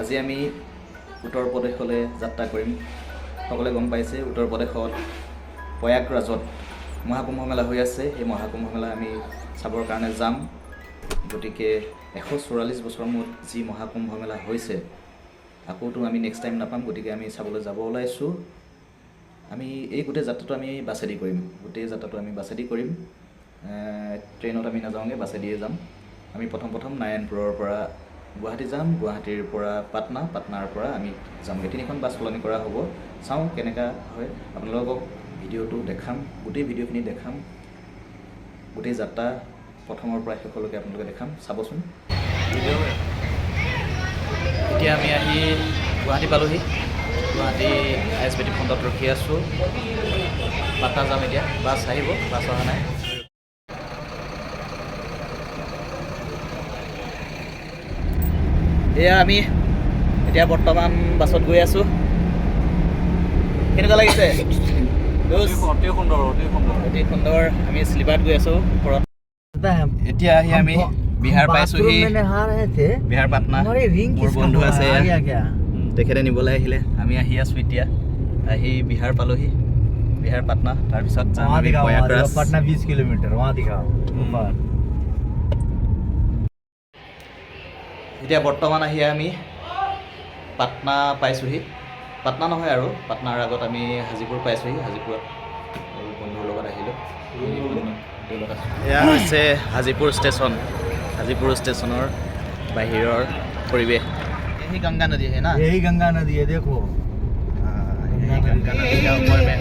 আজি আমি উত্তৰ প্ৰদেশলৈ যাত্ৰা কৰিম। সকলোৱে গম পাইছে উত্তৰ প্ৰদেশত প্ৰয়াগৰাজত মহাকুম্ভ মেলা হৈ আছে। এই মহাকুম্ভ মেলা আমি চাবৰ কাৰণে যাম। গতিকে 144 বছৰৰ মূৰত যি মহাকুম্ভ মেলা হৈছে আকৌতো আমি নেক্সট টাইম নাপাম। গতিকে আমি চাবলৈ যাব ওলাইছোঁ। আমি এই গোটেই যাত্ৰাটো আমি বাছেদি কৰিম। ট্ৰেইনত আমি নাযাওঁগৈ, বাছেদিয়ে যাম। আমি প্ৰথম নাৰায়ণপুৰৰ পৰা গুৱাহাটী যাম, গুৱাহাটীৰ পৰা পাটনা, পাটনাৰ পৰা আমি যামগৈ। 3খন বাছ সলনি কৰা হ'ব। চাওঁ কেনেকুৱা হয়, আপোনালোকক ভিডিঅ'টো দেখাম, গোটেই ভিডিঅ'খিনি দেখাম। গোটেই যাত্ৰা প্ৰথমৰ পৰা শেষলৈকে আপোনালোকে দেখাম, চাবচোন। এতিয়া আমি আহি গুৱাহাটী পালোহি। গুৱাহাটী ISBT ফ্ৰণ্টত ৰখি আছোঁ। পাটনা যাম এতিয়া। বাছ আহিব, বাছ অহা নাই। এয়া আমি এতিয়া বৰ্তমান বাছত গৈ আছোঁ। কেনেকুৱা লাগিছে? অতি সুন্দৰ। আমি শ্লিপাৰত গৈ আছোঁ ওপৰত। এতিয়া আহি আমি বিহাৰ পাইছোঁহি, বিহাৰ পাটনা। মোৰ বন্ধু আছে, তেখেতে নিবলৈ আহিলে। আমি আহি আছোঁ এতিয়া, আহি বিহাৰ পালোহি, বিহাৰ পাটনা। তাৰপিছত যাম আমি প্ৰয়াগৰাজ। পাটনা 20 কিলোমিটাৰ এতিয়া বৰ্তমান আহি আমি পাটনা পাইছোঁহি। পাটনা নহয় আৰু পাটনাৰ আগত আমি হাজিপুৰ পাইছোঁহি। হাজিপুৰত বন্ধুৰ লগত আহিলোঁ। এয়া হৈছে হাজিপুৰ ষ্টেচন। हाजीपुर स्टेशनर बाहिৰৰ परिवेश। यही गंगा नदी है ना? यही गंगा नदी है, देखो। यही गंगा नदी का ऊपर में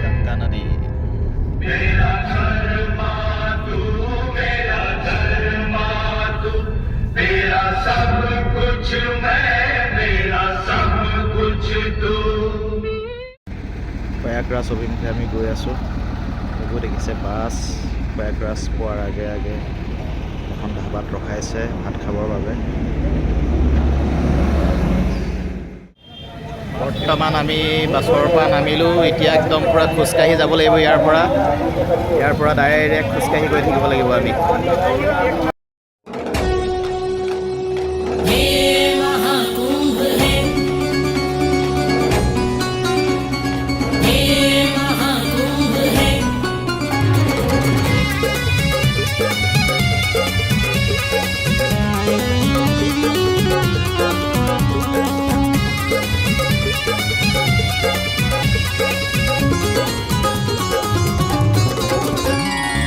गंगा नदी। मेरा धर्मा तू, मेरा सब कुछ मैं, मेरा सब कुछ तू। प्रयागराज अभिमुखे আমি গৈ আছোঁ। এইবোৰ দেখিছে বাছ। প্ৰয়াগৰাজ পোৱাৰ আগে আগে এখন ধাবাত ৰখাইছে ভাত খাবৰ বাবে। বৰ্তমান আমি বাছৰ পৰা নামিলোঁ। এতিয়া একদম পূৰা খোজকাঢ়ি যাব লাগিব। ইয়াৰ পৰা ডাইৰেক্ট খোজকাঢ়ি গৈ থাকিব লাগিব আমি।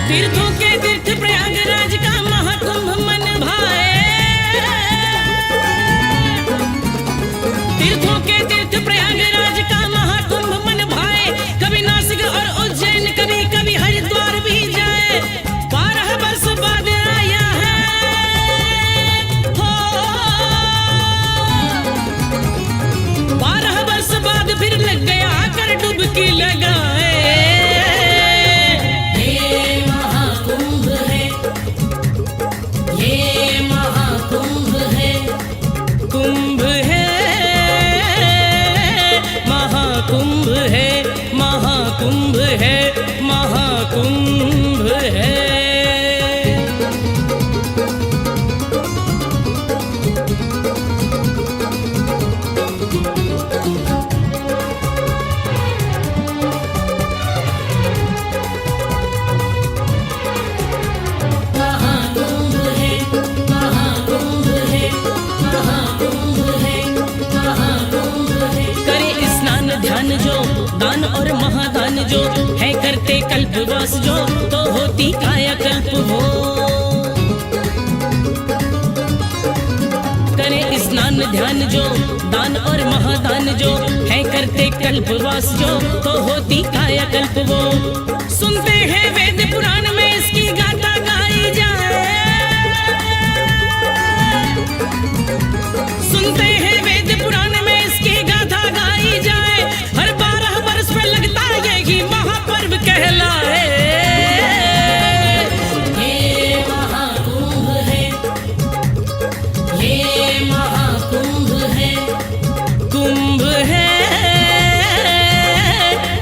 तीर्थों के तीर्थ प्रयागराज का महाकुंभ मन भाए। तीर्थों के तीर्थ प्रयागराज का महाकुंभ मन भाए। कभी नासिक और उज्जैन, कभी कभी हरिद्वार भी जाए। 12 वर्ष बाद आया है हो, 12 वर्ष बाद फिर लग गया कर डुबकी लगाए। कुंभ है, महाकुंभ है, महाकुंभ है, महाकुंभ है। ध्यान जो दान और महादान जो है करते कल्पवास जो, तो होती काया कल्प हो। करे स्नान ध्यान जो दान और महादान जो है करते कल्पवास जो, तो होती काया कल्प वो। सुनते हैं वेद पुराण में इसकी गाथा गाई जाए। सुनते हैं वेद पुराण में इसकी गाथा गाई जाए। हर 12 वर्ष में लगता यही महापर्व कहलाए। ये महाकुंभ है, ये महाकुंभ है, कुंभ है,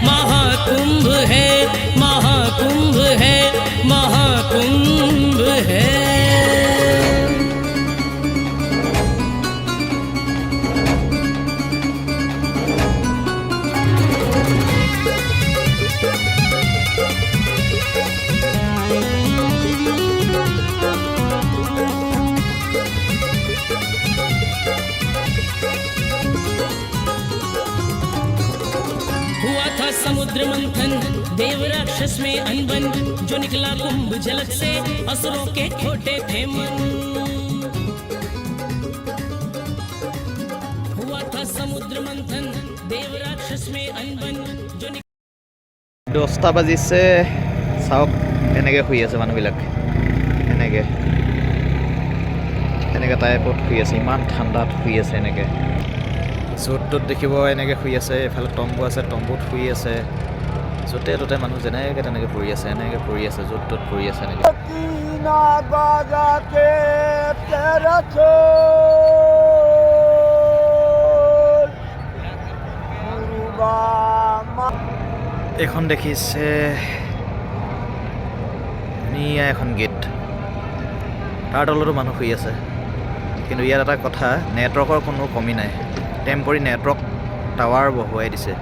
महाकुंभ है, महाकुंभ है, समुद्र मंथन देव राक्षस में अनबन जो निकला कुंभ जलक से असुरों के खोटे थे मन हुआ था समुद्र मंथन देव राक्षस में अनबन जो 10টা বাজিছে চাওক এনেকৈ শুই আছে মানুহবিলাক এনেকৈ টাইপত শুই আছে ইমান ঠাণ্ডাত শুই আছে এনেকৈ য'ত ত'ত দেখিব এনেকৈ শুই আছে এফালে তম্বু আছে তম্বুত শুই আছে য'তে ত'তে মানুহ যেনেকৈ তেনেকৈ পৰি আছে এনেকৈ পৰি আছে য'ত ত'ত পৰি আছে এনেকৈ এখন দেখিছে ধুনীয়া এখন গেট তাৰ তলতো মানুহ শুই আছে কিন্তু ইয়াত এটা কথা নেটৱৰ্কৰ কোনো কমি নাই টেম্পৰী নেটৱৰ্ক টাৱাৰ বহুৱাই দিছে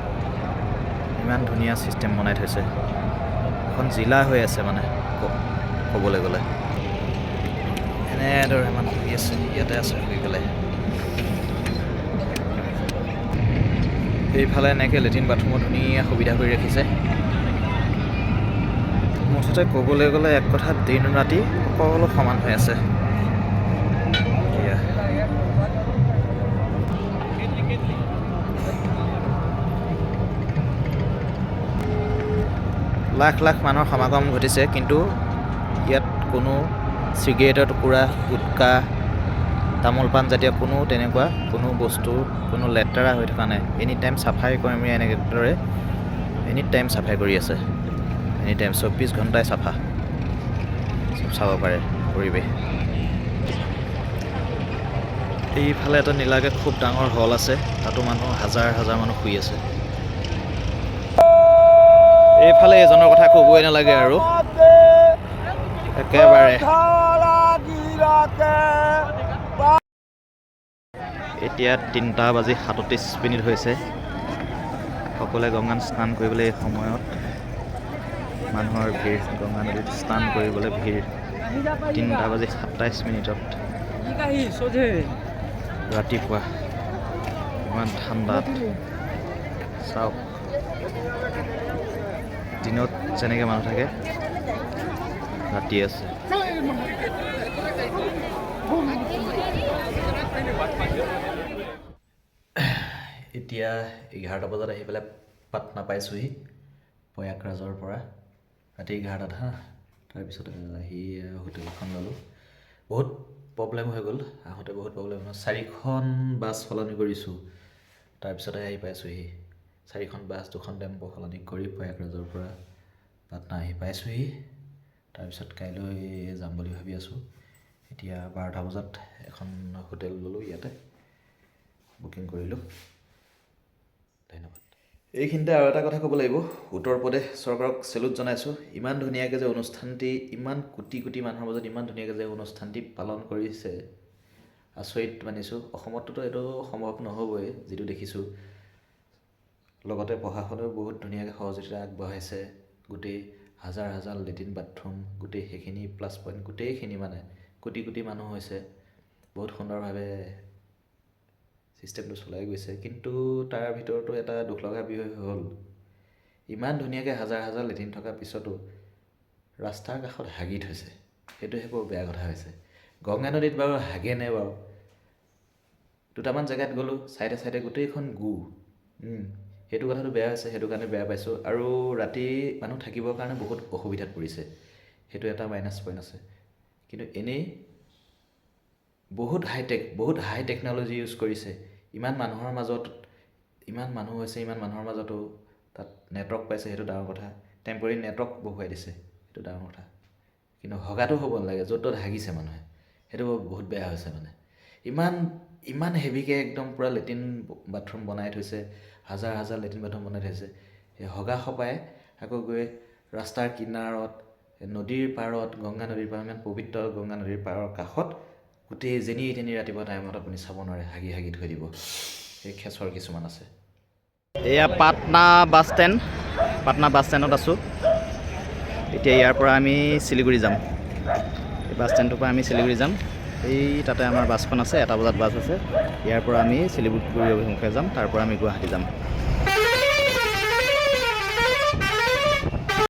ইমান ধুনীয়া ছিষ্টেম বনাই থৈছে এখন জিলা হৈ আছে মানে ক'বলৈ গ'লে এনেদৰে মানুহ শুই আছে ইয়াতে আছে শুই পেলাই এইফালে এনেকৈ লেট্ৰিন বাথৰুমৰ ধুনীয়া সুবিধা কৰি ৰাখিছে মুঠতে ক'বলৈ গ'লে এক কথাত দিন ৰাতি সকলো সমান হৈ আছে লাখ লাখ মানুহৰ সমাগম ঘটিছে কিন্তু ইয়াত কোনো চিগাৰেটৰ টুকুৰা গুটকা তামোল পাণ জাতীয় কোনো তেনেকুৱা কোনো বস্তু কোনো লেতেৰা হৈ থকা নাই এনি টাইম চাফাই কৰ্মী এনেদৰে এনি টাইম চাফাই কৰি আছে এনি টাইম 24 ঘণ্টাই চাফা চব চাব পাৰে পৰিৱেশ এইফালে এটা নীলাকৈ খুব ডাঙৰ হল আছে তাতো মানুহ হাজাৰ হাজাৰ মানুহ শুই আছে এইফালে এজনৰ কথা ক'বই নালাগে আৰু একেবাৰে এতিয়া 3:37 হৈছে সকলোৱে গংগাত স্নান কৰিবলৈ এই সময়ত মানুহৰ ভিৰ গংগা নদীত স্নান কৰিবলৈ ভিৰ 3:27 ৰাতিপুৱা ইমান ঠাণ্ডাত চাওক দিনত যেনেকৈ মানুহ থাকে ৰাতি আছে এতিয়া 11টা বজাত আহি পেলাই পাটনা পাইছোঁহি প্ৰয়াগৰাজৰ পৰা ৰাতি 11টাত তাৰপিছত আহি হোটেলখন ল'লোঁ বহুত প্ৰব্লেম হৈ গ'ল আহোঁতে বহুত প্ৰব্লেম হ'ল 4খন বাছ সলনি কৰিছোঁ তাৰপিছতে আহি পাইছোঁহি 4খন বাছ 2খন টেম্পো সলনি কৰি প্ৰয়াগৰাজৰ পৰা পাটনা আহি পাইছোঁহি তাৰপিছত কাইলৈ যাম বুলি ভাবি আছোঁ এতিয়া 12টা বজাত এখন হোটেল ল'লোঁ ইয়াতে বুকিং কৰিলোঁ ধন্যবাদ এইখিনিতে আৰু এটা কথা ক'ব লাগিব উত্তৰ প্ৰদেশ চৰকাৰক চেলুট জনাইছোঁ ইমান ধুনীয়াকৈ যে অনুষ্ঠানটি ইমান কোটি কোটি মানুহৰ মাজত ইমান ধুনীয়াকৈ যে অনুষ্ঠানটি পালন কৰিছে আচৰিত মানিছোঁ অসমততো এইটো সম্ভৱ নহ'বই যিটো দেখিছোঁ লগতে প্ৰশাসনেও বহুত ধুনীয়াকৈ সহযোগিতা আগবঢ়াইছে গোটেই হাজাৰ হাজাৰ লেট্ৰিন বাথৰুম গোটেই সেইখিনি প্লাছ পইণ্ট গোটেইখিনি মানে কোটি কোটি মানুহ হৈছে বহুত সুন্দৰভাৱে ছিষ্টেমটো চলাই গৈছে কিন্তু তাৰ ভিতৰতো এটা দুখ লগা বিষয় হ'ল ইমান ধুনীয়াকৈ হাজাৰ হাজাৰ লেট্ৰিন থকাৰ পিছতো ৰাস্তাৰ কাষত হাগি থৈছে সেইটোহে বৰ বেয়া কথা হৈছে গংগা নদীত বাৰু হাগেনে বাৰু দুটামান জেগাত গ'লোঁ চাইডে চাইডে গোটেইখন গু সেইটো কথাটো বেয়া হৈছে সেইটো কাৰণে বেয়া পাইছোঁ আৰু ৰাতি মানুহ থাকিবৰ কাৰণে বহুত অসুবিধাত পৰিছে সেইটো এটা মাইনাছ পইণ্ট আছে কিন্তু এনেই বহুত হাই টেকন'লজি ইউজ কৰিছে ইমান মানুহৰ মাজত ইমান মানুহ হৈছে ইমান মানুহৰ মাজতো তাত নেটৱৰ্ক পাইছে সেইটো ডাঙৰ কথা টেম্পৰেৰী নেটৱৰ্ক বহুৱাই দিছে সেইটো ডাঙৰ কথা কিন্তু হগাটো হ'ব নালাগে য'ত ত'ত হাগিছে মানুহে সেইটো বহুত বেয়া হৈছে মানে ইমান হেভিকৈ একদম পূৰা লেট্ৰিন বাথৰুম বনাই থৈছে হাজাৰ হাজাৰ লেট্ৰিন বাথৰুম বনাই থৈছে সেই হগা সপাই আকৌ গৈ ৰাস্তাৰ কিনাৰত নদীৰ পাৰত গংগা নদীৰ পাৰত ইমান পবিত্ৰ গংগা নদীৰ পাৰৰ কাষত গোটেই যেনি তেনি ৰাতিপুৱা টাইমত আপুনি চাব নোৱাৰে হাগি হাগি থৈ দিব সেই খেচৰ কিছুমান আছে এয়া পাটনা বাছ ষ্টেণ্ডত আছোঁ এতিয়া ইয়াৰ পৰা আমি শিলিগুৰি যাম এই বাছ ষ্টেণ্ডটোৰ পৰা আমি শিলিগুৰি যাম এই তাতে আমাৰ বাছখন আছে 1টা বজাত বাছ আছে ইয়াৰ পৰা আমি শিলিগুৰি অভিমুখে যাম তাৰ পৰা আমি গুৱাহাটী যাম